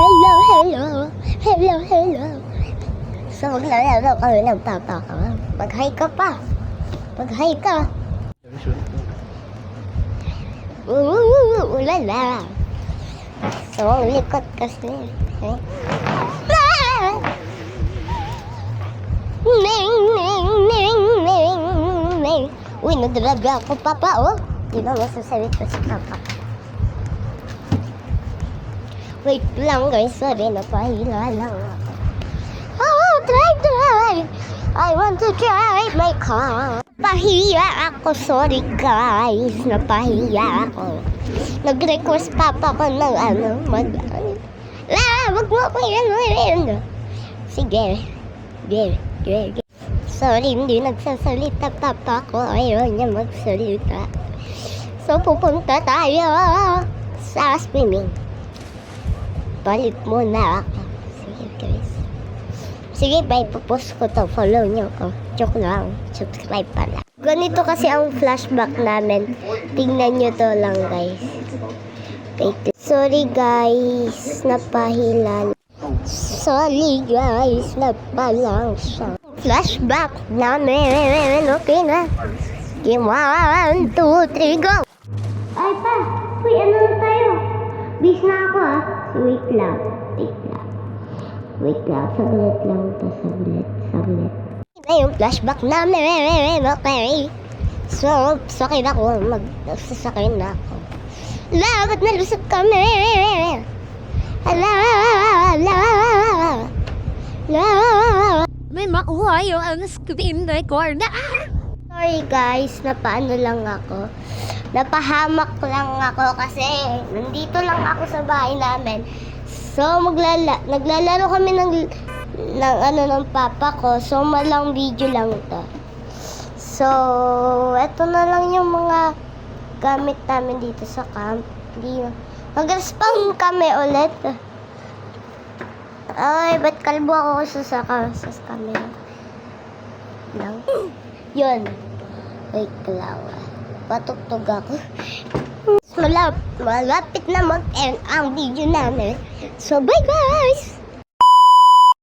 Hello. So, maglalaro kami ng papa ko. Mag-hi ka pa. Mag-hi ka. Ulala. So, ang likot kasi. Uy, nadraga ako, papa, oh. Di ba masasalit ko si papa? Wait lang, guys. Sorry, napahila lang ako. Oh, try. I want to drive my car. Pahiya ako, sorry guys. Napahiya ako. Nag-request papa ko ng wag mo ako yan. Sige. Sorry, hindi nagsasalita papa ko. Ayaw niya magsalita. So, pupunta tayo sa swimming. Balik muna ako. Sige, guys. Sige, bye. Popost ko to. Follow nyo ko. Joke lang. Subscribe pala. Ganito kasi ang flashback namin. Tingnan nyo to lang, guys. Wait. Sorry, guys. Napahila. Sorry, guys. Napalang siya. Flashback namin. Okay na. Sige, 1, 2, 3, go! Ay, pa. Uy, ano na tayo? Bis na ako, ah. Wait lang. Saglit lang to. Saglit. Ito yung flashback namin. Okay. So, sakay na ako. Magsasakay na ako. Ba't nalusot kami? May makuha yung ang screen record. Sorry guys, napaano lang ako. Napahamak lang ako kasi nandito lang ako sa bahay namin. So, naglalaro kami ng papa ko. So, malang video lang to. So, eto na lang yung mga gamit namin dito sa camp. Mag-respawn kami ulit. Ay, ba't kalbo ako sa camera? Lang. Yun. Wait lang. Patugtog ako. Malapit na mag-end ang video namin. So, bye guys!